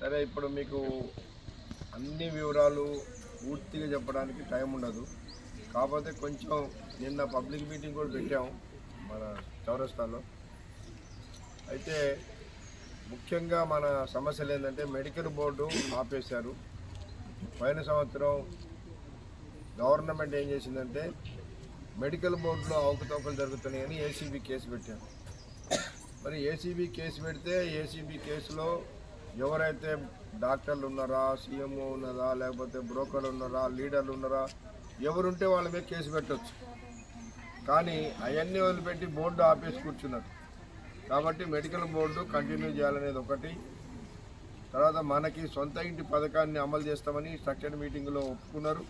సరే, ఇప్పుడు మీకు అన్ని వివరాలు పూర్తిగా చెప్పడానికి టైం ఉండదు. కాకపోతే కొంచెం నిన్న పబ్లిక్ మీటింగ్ కూడా పెట్టాము మన చౌరస్తాలో. అయితే ముఖ్యంగా మన సమస్యలు ఏంటంటే మెడికల్ బోర్డు ఆపేశారు. పోయిన సంవత్సరం గవర్నమెంట్ ఏం చేసిందంటే మెడికల్ బోర్డులో అవకతవకలు జరుగుతున్నాయని ఏసీబీ కేసు పెట్టారు. మరి ఏసీబీ కేసు పెడితే ఏసీబీ కేసులో ఎవరైతే డాక్టర్లు ఉన్నారా, సీఎంఓ ఉన్నదా, లేకపోతే బ్రోకర్లు ఉన్నారా, లీడర్లు ఉన్నారా, ఎవరుంటే వాళ్ళ మీద కేసు పెట్టవచ్చు. కానీ అవన్నీ వదిలిపెట్టి బోర్డు ఆపేసి కూర్చున్నారు. కాబట్టి మెడికల్ బోర్డు కంటిన్యూ చేయాలనేది ఒకటి. తర్వాత మనకి సొంత ఇంటి పథకాన్ని అమలు చేస్తామని స్ట్రక్చర్డ్ మీటింగ్లో ఒప్పుకున్నారు.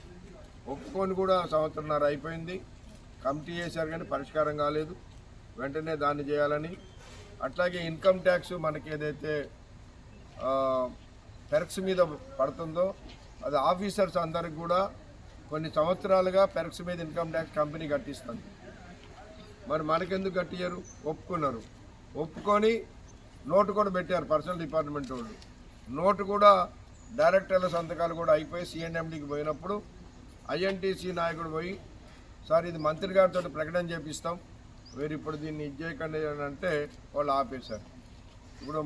ఒప్పుకొని కూడా సంవత్సరంన్నర అయిపోయింది. కమిటీ చేశారు కానీ పరిష్కారం కాలేదు. వెంటనే దాన్ని చేయాలని. అట్లాగే ఇన్కమ్ ట్యాక్స్ మనకి ఏదైతే పెర్క్స్ మీద పడుతుందో అది ఆఫీసర్స్ అందరికి కూడా కొన్ని సంవత్సరాలుగా పెర్క్స్ మీద ఇన్కమ్ ట్యాక్స్ కంపెనీ కట్టిస్తుంది. మరి మనకెందుకు కట్టియరు? ఒప్పుకున్నారు. ఒప్పుకొని నోటు కూడా పెట్టారు పర్సనల్ డిపార్ట్మెంట్ వాళ్ళు. నోటు కూడా డైరెక్టర్ల సంతకాలు కూడా అయిపోయి సిఎండికి పోయినప్పుడు ఐఎన్టీసీ నాయకుడు పోయి, సార్ ఇది మంత్రి గారితో ప్రకటన చేపిస్తాం, మీరు ఇప్పుడు దీన్ని చేయకండి అని అంటే వాళ్ళు ఆపేశారు. ఇప్పుడు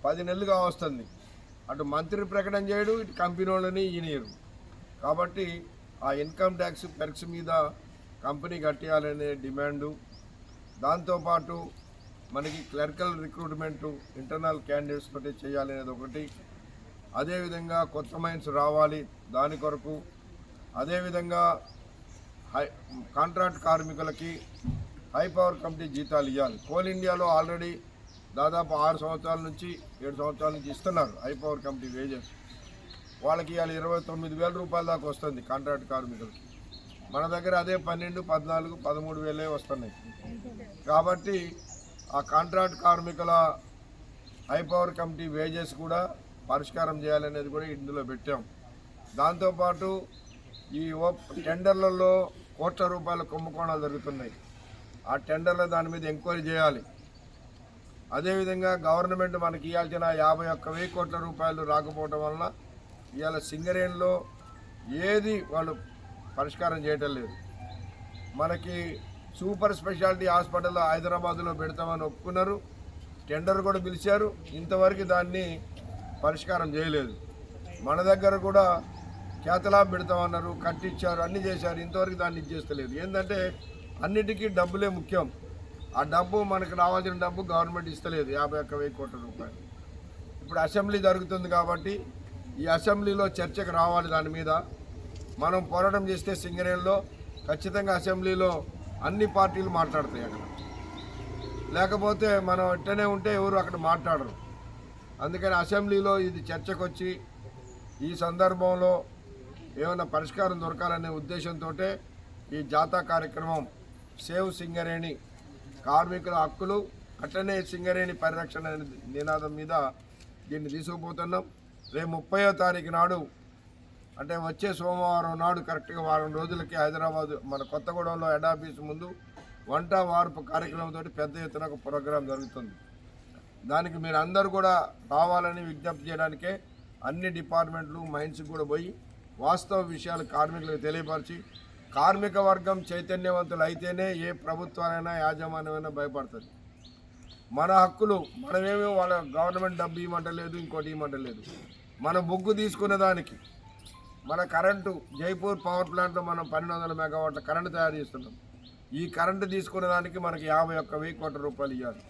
10 నెలలుగా వస్తుంది. అటు మంత్రి ప్రకటన చేయడు, ఇటు కంపెనీ వాళ్ళని ఈయనరు. కాబట్టి ఆ ఇన్కమ్ ట్యాక్స్ పెర్క్స్ మీద కంపెనీ కట్టేయాలనే డిమాండు. దాంతోపాటు మనకి క్లర్కల్ రిక్రూట్మెంటు ఇంటర్నల్ క్యాండిడేట్స్ తోటి చేయాలనేది ఒకటి. అదేవిధంగా కొత్త మైన్స్ రావాలి దాని కొరకు. అదేవిధంగా కాంట్రాక్ట్ కార్మికులకి హై పవర్ కమిటీ జీతాలు ఇవ్వాలి. కోల్ ఇండియాలో ఆల్రెడీ దాదాపు 6 సంవత్సరాల నుంచి 7 సంవత్సరాల నుంచి ఇస్తున్నారు హై పవర్ కమిటీ వేజెస్. వాళ్ళకి ఇవాళ 29,000 రూపాయల దాకా వస్తుంది కాంట్రాక్ట్ కార్మికులకి. మన దగ్గర అదే 12, 14, 13,000 వస్తున్నాయి. కాబట్టి ఆ కాంట్రాక్ట్ కార్మికుల హై పవర్ కమిటీ వేజెస్ కూడా పరిష్కారం చేయాలనేది కూడా ఇందులో పెట్టాం. దాంతోపాటు ఈ టెండర్లలో కోట్ల రూపాయల కుంభకోణాలు జరుగుతున్నాయి. ఆ టెండర్ల దాని మీద ఎంక్వైరీ చేయాలి. అదేవిధంగా గవర్నమెంట్ మనకి ఇవ్వాల్సిన 51,000 కోట్ల రూపాయలు రాకపోవడం వలన ఇవాళ సింగరేణిలో ఏది వాళ్ళు పరిష్కారం చేయటం లేదు. మనకి సూపర్ స్పెషాలిటీ హాస్పిటల్ హైదరాబాద్లో పెడతామని ఒప్పుకున్నారు. టెండర్ కూడా పిలిచారు. ఇంతవరకు దాన్ని పరిష్కారం చేయలేదు. మన దగ్గర కూడా కేతలాబ్ పెడతామన్నారు, కట్టించారు, అన్నీ చేశారు. ఇంతవరకు దాన్ని ఇచ్చేస్తలేదు. ఏంటంటే అన్నిటికీ డబ్బులే ముఖ్యం. ఆ డబ్బు మనకు రావాల్సిన డబ్బు గవర్నమెంట్ ఇస్తలేదు, 51,000 కోట్ల రూపాయలు. ఇప్పుడు అసెంబ్లీ జరుగుతుంది కాబట్టి ఈ అసెంబ్లీలో చర్చకు రావాలి. దాని మీద మనం పోరాటం చేస్తే సింగరేణిలో ఖచ్చితంగా అసెంబ్లీలో అన్ని పార్టీలు మాట్లాడతాయి. అక్కడ లేకపోతే మనం ఎట్టనే ఉంటే ఎవరు అక్కడ మాట్లాడరు. అందుకని అసెంబ్లీలో ఇది చర్చకు వచ్చి ఈ సందర్భంలో ఏమైనా పరిష్కారం దొరకాలనే ఉద్దేశంతో ఈ జాతా కార్యక్రమం సేవ్ సింగరేణి కార్మికుల హక్కులు అట్లనే సింగరేణి పరిరక్షణ అనే నినాదం మీద దీన్ని తీసుకుపోతున్నాం. రేపు 30వ తారీఖు నాడు అంటే వచ్చే సోమవారం నాడు కరెక్ట్గా వారం రోజులకి హైదరాబాద్ మన కొత్తగూడెంలో హెడ్ ఆఫీస్ ముందు వంట వార్పు కార్యక్రమంతో పెద్ద ఎత్తున ఒక ప్రోగ్రాం జరుగుతుంది. దానికి మీరు అందరూ కూడా రావాలని విజ్ఞప్తి చేయడానికే అన్ని డిపార్ట్మెంట్లు మైన్స్కి కూడా పోయి వాస్తవ విషయాలు కార్మికులకు తెలియపరిచి కార్మిక వర్గం చైతన్యవంతులు అయితేనే ఏ ప్రభుత్వాలైనా యాజమాన్యమైనా భయపడుతుంది. మన హక్కులు మనమేమో వాళ్ళ గవర్నమెంట్ డబ్బు ఇవ్వమంటలేదు, ఇంకోటి ఇవ్వమంటలేదు. మన బొగ్గు తీసుకునే దానికి మన కరెంటు జైపూర్ పవర్ ప్లాంట్లో మనం 1200 మెగావాట్ల కరెంటు తయారు చేస్తున్నాం. ఈ కరెంటు తీసుకునే దానికి మనకి 51,000 కోట్ల రూపాయలు ఇవ్వాలి.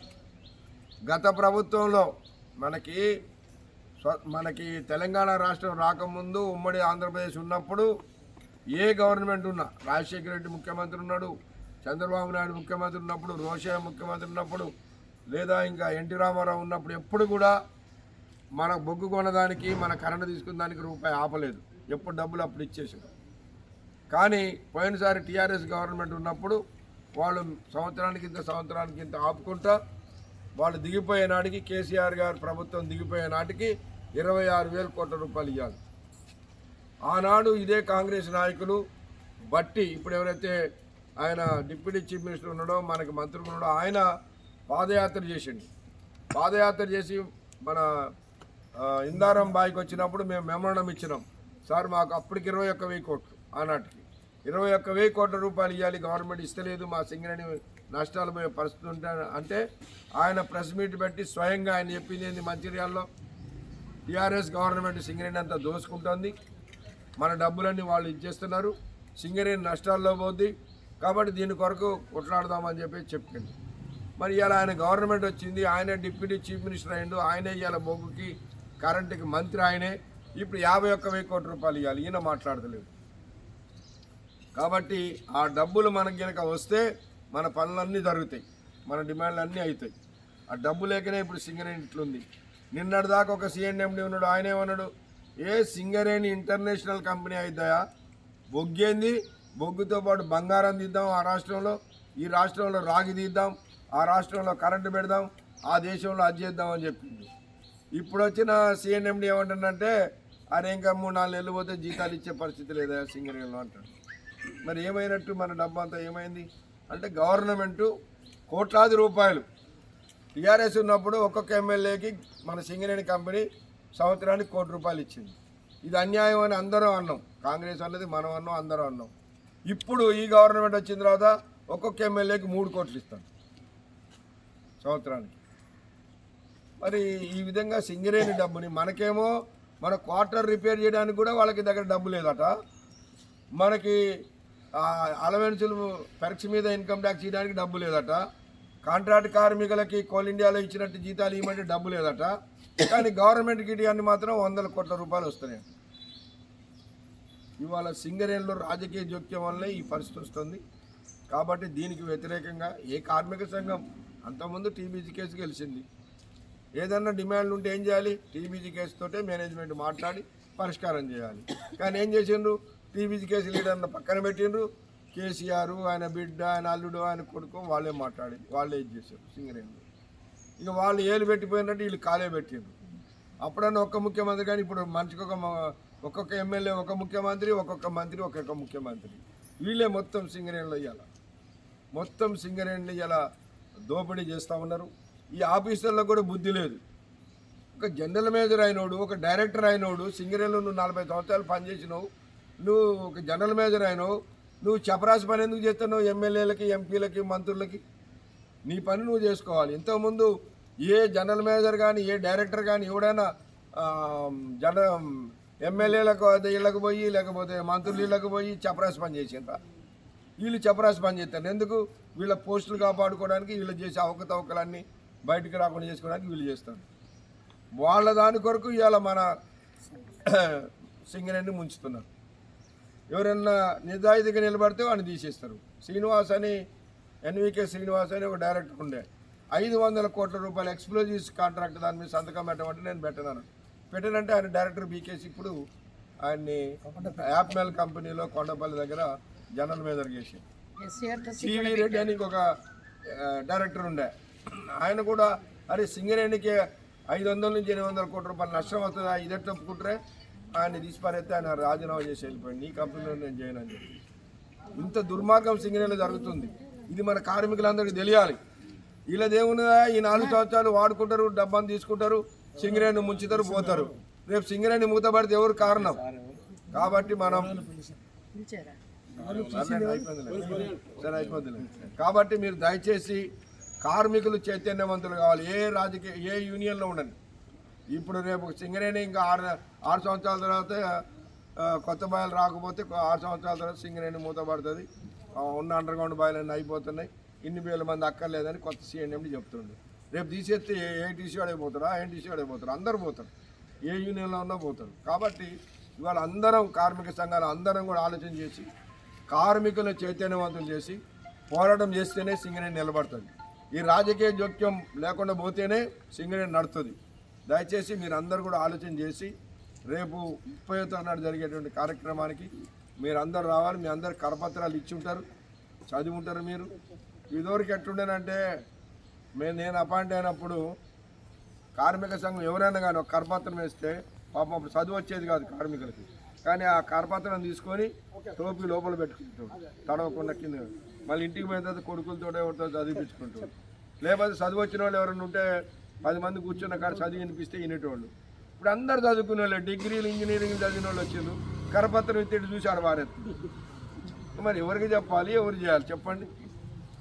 గత ప్రభుత్వంలో మనకి తెలంగాణ రాష్ట్రం రాకముందు ఉమ్మడి ఆంధ్రప్రదేశ్ ఉన్నప్పుడు ఏ గవర్నమెంట్ ఉన్నా, రాజశేఖర రెడ్డి ముఖ్యమంత్రి ఉన్నాడు, చంద్రబాబు నాయుడు ముఖ్యమంత్రి ఉన్నప్పుడు, రోషయ్య ముఖ్యమంత్రి ఉన్నప్పుడు, లేదా ఇంకా ఎన్టీ రామారావు ఉన్నప్పుడు ఎప్పుడు కూడా మన బొగ్గు కొనడానికి మన కరెంటు తీసుకున్న దానికి రూపాయి ఆపలేదు. ఎప్పుడు డబ్బులు అప్పుడు ఇచ్చేసారు. కానీ పోయినసారి టీఆర్ఎస్ గవర్నమెంట్ ఉన్నప్పుడు వాళ్ళు సంవత్సరానికి ఇంత ఆపుకుంటా వాళ్ళు దిగిపోయే నాటికి కేసీఆర్ గారు ప్రభుత్వం దిగిపోయే నాటికి 26,000 కోట్ల రూపాయలు ఇవ్వాలి. ఆనాడు ఇదే కాంగ్రెస్ నాయకులు బట్టి ఇప్పుడు ఎవరైతే ఆయన డిప్యూటీ చీఫ్ మినిస్టర్ ఉన్నాడో మనకి మంత్రి ఉన్నాడో ఆయన పాదయాత్ర చేసిండు. పాదయాత్ర చేసి మన ఇందారం బాయికి వచ్చినప్పుడు మేము మెమోరం ఇచ్చినాం. సార్ మాకు అప్పటికి 21,000 కోట్లు, ఆనాటికి 21,000 కోట్ల రూపాయలు ఇవ్వాలి, గవర్నమెంట్ ఇస్తలేదు, మా సింగరేణి నష్టాలు పోయే పరిస్థితి ఉంటాయి అంటే ఆయన ప్రెస్ మీట్ పెట్టి స్వయంగా ఆయన చెప్పింది ఏంది, మంచిర్యాలలో టీఆర్ఎస్ గవర్నమెంట్ సింగరేణి అంతా దోసుకుంటుంది, మన డబ్బులన్నీ వాళ్ళు ఇచ్చేస్తున్నారు, సింగరేణి నష్టాల్లో పోద్ది, కాబట్టి దీని కొరకు కొట్లాడదామని చెప్పి చెప్పింది. మరి ఇలా ఆయన గవర్నమెంట్ వచ్చింది, ఆయన డిప్యూటీ చీఫ్ మినిస్టర్ అయ్యిండు, ఆయనే ఇవాళ బొగ్గుకి కరెంటుకి మంత్రి ఆయనే, ఇప్పుడు 51,000 కోట్ల రూపాయలు ఇవ్వాలి, ఈయన మాట్లాడతలేదు. కాబట్టి ఆ డబ్బులు మనకి కనుక వస్తే మన పనులన్నీ జరుగుతాయి, మన డిమాండ్లు అన్నీ అవుతాయి. ఆ డబ్బు లేకనే ఇప్పుడు సింగరేణి ఇట్లుంది. నిన్నటిదాకా ఒక సిఎన్ఎండి ఉన్నాడు, ఆయన ఏమన్నాడు, ఏ సింగరేణి ఇంటర్నేషనల్ కంపెనీ అయిద్దాయా, బొగ్గేంది, బొగ్గుతో పాటు బంగారం తీద్దాం ఆ రాష్ట్రంలో, ఈ రాష్ట్రంలో రాగి తీద్దాం, ఆ రాష్ట్రంలో కరెంటు పెడదాం, ఆ దేశంలో అది చేద్దామని చెప్పింది. ఇప్పుడు వచ్చిన సిఎన్ఎండి ఏమంటుందంటే, అరే ఇంకా 3-4 నెలలు పోతే జీతాలు ఇచ్చే పరిస్థితి లేదా సింగరేణిలో అంటాడు. మరి ఏమైనట్టు, మన డబ్బు అంతా ఏమైంది అంటే గవర్నమెంటు కోట్లాది రూపాయలు టీఆర్ఎస్ ఉన్నప్పుడు ఒక్కొక్క ఎమ్మెల్యేకి మన సింగరేణి కంపెనీ సంవత్సరానికి ₹1,00,00,000 ఇచ్చింది. ఇది అన్యాయం అని అందరం అన్నాం, కాంగ్రెస్ అన్నది మనం అన్నాం, అందరం అన్నాం. ఇప్పుడు ఈ గవర్నమెంట్ వచ్చిన తర్వాత ఒక్కొక్క ఎమ్మెల్యేకి 3 కోట్లు ఇస్తాం సంవత్సరానికి. మరి ఈ విధంగా సింగరేణి డబ్బుని మనకేమో మన క్వార్టర్ రిపేర్ చేయడానికి కూడా వాళ్ళకి దగ్గర డబ్బు లేదట, మనకి అలవెన్సులు పెరక్స్ మీద ఇన్కమ్ ట్యాక్స్ ఇవ్వడానికి డబ్బు లేదట, కాంట్రాక్ట్ కార్మికులకి కోల్ ఇండియాలో ఇచ్చినట్టు జీతాలు ఇవ్వమంటే డబ్బు లేదట, కానీ గవర్నమెంట్కి ఇవ్వడానికి మాత్రం 100 కోట్ల రూపాయలు వస్తున్నాయి. ఇవాళ సింగరేణిలో రాజకీయ జోక్యం వల్లే ఈ పరిస్థితి వస్తుంది. కాబట్టి దీనికి వ్యతిరేకంగా ఏ కార్మిక సంఘం అంతకుముందు టీబీజీ కేసు గెలిచింది, ఏదన్నా డిమాండ్లు ఉంటే ఏం చేయాలి, టీబీజీ కేసుతోటే మేనేజ్మెంట్ మాట్లాడి పరిష్కారం చేయాలి. కానీ ఏం చేసిండ్రు, టీబీజీ కేసు లీడర్ని పక్కన పెట్టిండ్రు, కేసీఆర్ ఆయన బిడ్డ, ఆయన అల్లుడు, ఆయన కొడుకు వాళ్ళే మాట్లాడి వాళ్ళే ఇది చేశారు సింగరేణిలో. ఇక వాళ్ళు ఏలు పెట్టిపోయినట్టు వీళ్ళు కాలే పెట్టిండ్రు. అప్పుడన్నా ఒక్క ముఖ్యమంత్రి, కానీ ఇప్పుడు మనిషికి ఒక్కొక్క ఎమ్మెల్యే ఒక ముఖ్యమంత్రి, ఒక్కొక్క మంత్రి ఒక్కొక్క ముఖ్యమంత్రి, వీళ్ళే మొత్తం సింగరేణిలో ఇవ్వాల, మొత్తం సింగరేణిలో ఇలా దోపిడీ చేస్తూ ఉన్నారు. ఈ ఆఫీసర్లో కూడా బుద్ధి లేదు. ఒక జనరల్ మేనేజర్ అయినోడు, ఒక డైరెక్టర్ అయినోడు, సింగరేణిలో నువ్వు 40 సంవత్సరాలు పనిచేసినావు, నువ్వు ఒక జనరల్ మేనేజర్ అయినావు, నువ్వు చపరాసి పని ఎందుకు చేస్తున్నావు ఎమ్మెల్యేలకి, ఎంపీలకి, మంత్రులకి? నీ పని నువ్వు చేసుకోవాలి. ఇంతకుముందు ఏ జనరల్ మేనేజర్ కానీ, ఏ డైరెక్టర్ కానీ ఎవడైనా ఎమ్మెల్యేలకు ఇళ్ళకు పోయి, లేకపోతే మంత్రులు ఇళ్ళకు పోయి చపరాసి పని చేసిండ్రా? వీళ్ళు చపరాసి పని చేస్తారు ఎందుకు? వీళ్ళ పోస్టులు కాపాడుకోవడానికి, వీళ్ళు చేసే అవకతవకలన్నీ బయటకు రాకుండా చేసుకోవడానికి వీళ్ళు చేస్తారు. వాళ్ళ దాని కొరకు ఇవాళ మన సింగరేణిని ముంచుతున్నారు. ఎవరన్నా నిజాయితీగా నిలబడితే వాడిని తీసేస్తారు. శ్రీనివాస్ అని, ఎన్వికే శ్రీనివాస్ అని ఒక డైరెక్టర్ ఉండే, 500 కోట్ల రూపాయల ఎక్స్ప్లోజివ్స్ కాంట్రాక్ట్ దాని మీద సంతకం పెట్టమంటే నేను పెట్టనంటే ఆయన డైరెక్టర్ బీకేసి ఇప్పుడు ఆయన్ని యాప్మెల్ కంపెనీలో కొండపల్లి దగ్గర జనరల్ మేనేజర్ చేసి, సివి రెడ్డి అని ఇంకొక డైరెక్టర్ ఉండే, ఆయన కూడా అరే సింగరేణికి 500 నుంచి 800 కోట్ల రూపాయలు నష్టం వస్తుందా, ఇదే తప్పుకుంటారే, ఆయన తీసిపారైతే ఆయన రాజీనామా చేసి వెళ్ళిపోయింది, నీ కంపెనీలో నేను చేయను అని చెప్పి. ఇంత దుర్మార్గం సింగరేణిలో జరుగుతుంది. ఇది మన కార్మికులందరికీ తెలియాలి. వీళ్ళదేమున్నదా, ఈ 4 సంవత్సరాలు వాడుకుంటారు, డబ్బాను తీసుకుంటారు, సింగరేణి ముంచుతారు, పోతారు. రేపు సింగరేణి మూతపడితే ఎవరు కారణం? కాబట్టి మనం అయిపోతుంది. కాబట్టి మీరు దయచేసి కార్మికులు చైతన్యవంతులు కావాలి. ఏ యూనియన్లో ఉండండి. ఇప్పుడు రేపు సింగరేణి ఇంకా 6 సంవత్సరాల తర్వాత కొత్త బాయిలు రాకపోతే 6 సంవత్సరాల తర్వాత సింగరేణి మూతపడుతుంది. ఉన్న అండర్గ్రౌండ్ బాయిలు అన్నీ అయిపోతున్నాయి, ఇన్ని వేల మంది అక్కర్లేదని కొత్త సీఎండి చెప్తుండే. రేపు తీసేస్తే ఏటీసీ వాడే పోతారు, ఏఎన్టీసీ వాడే పోతారు, అందరూ పోతారు, ఏ యూనియన్లో ఉన్నా పోతారు. కాబట్టి ఇవాళ అందరం కార్మిక సంఘాలు అందరం కూడా ఆలోచన చేసి కార్మికులను చైతన్యవంతులు చేసి పోరాటం చేస్తేనే సింగరేణి నిలబడుతుంది. ఈ రాజకీయ జోక్యం లేకుండా పోతేనే సింగరేణి నడుస్తుంది. దయచేసి మీరు అందరూ కూడా ఆలోచన చేసి రేపు 30వ తారీఖు జరిగేటువంటి కార్యక్రమానికి మీరు అందరు రావాలి. మీ అందరు కరపత్రాలు ఇచ్చి ఉంటారు, చదివి ఉంటారు. మీరు ఇదివరకు ఎట్లుండేనంటే నేను అపాయింట్ అయినప్పుడు కార్మిక సంఘం ఎవరైనా కానీ ఒక కరపత్రం వేస్తే పాపం అప్పుడు చదువు వచ్చేది కాదు కార్మికులకి, కానీ ఆ కరపత్రం తీసుకొని టోపీ లోపల పెట్టుకుంటాడు తడవకుండా కింద, మళ్ళీ ఇంటికి పోయిన తర్వాత కొడుకులతో ఎవరితో చదివించుకుంటాడు. లేకపోతే చదువు వచ్చిన వాళ్ళు ఎవరైనా ఉంటే 10 మంది కూర్చున్న కాడ చదివి వినిపిస్తే వినేటోళ్ళు. ఇప్పుడు అందరు చదువుకునే వాళ్ళు డిగ్రీలు ఇంజనీరింగ్ చదివిన వాళ్ళు వచ్చారు, కరపత్రం ఎత్తి చూశాడు వారెత్తు. మరి ఎవరికి చెప్పాలి, ఎవరు చేయాలి చెప్పండి.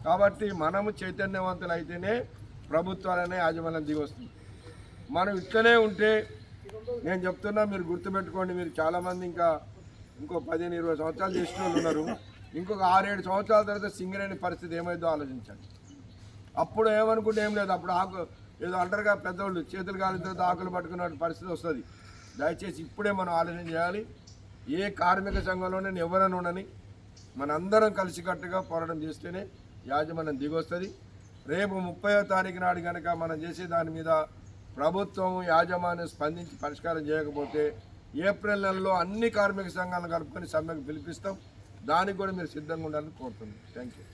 కాబట్టి మనము చైతన్యవంతులు అయితేనే ప్రభుత్వాలనే యాజమాన్యం దిగి వస్తుంది. మనం ఇట్లనే ఉంటే నేను చెప్తున్నా, మీరు గుర్తుపెట్టుకోండి, మీరు చాలామంది ఇంకో 15-20 సంవత్సరాలు చేసిన వాళ్ళు ఉన్నారు. ఇంకొక 6-7 సంవత్సరాల తర్వాత సింగరేణి పరిస్థితి ఏమైందో ఆలోచించండి. అప్పుడు ఏమనుకుంటే ఏం లేదు, అప్పుడు ఏదో అంటారుగా పెద్దవాళ్ళు, చేతులు కాలిన తర్వాత ఆకులు పట్టుకునే పరిస్థితి వస్తుంది. దయచేసి ఇప్పుడే మనం ఆలోచన చేయాలి. ఏ కార్మిక సంఘంలోనే ఎవరైనా ఉండని మనందరం కలిసికట్టుగా పోరాటం చేస్తేనే యాజమాన్యం దిగొస్తుంది. రేపు 30వ తారీఖు నాడు కనుక మనం చేసే దాని మీద ప్రభుత్వం యాజమాన్యం స్పందించి పరిష్కారం చేయకపోతే ఏప్రిల్ నెలలో అన్ని కార్మిక సంఘాలను కలుపుకొని సమ్మెకు పిలిపిస్తాం. దానికి కూడా మీరు సిద్ధంగా ఉండాలని కోరుతున్నాం. Thank you.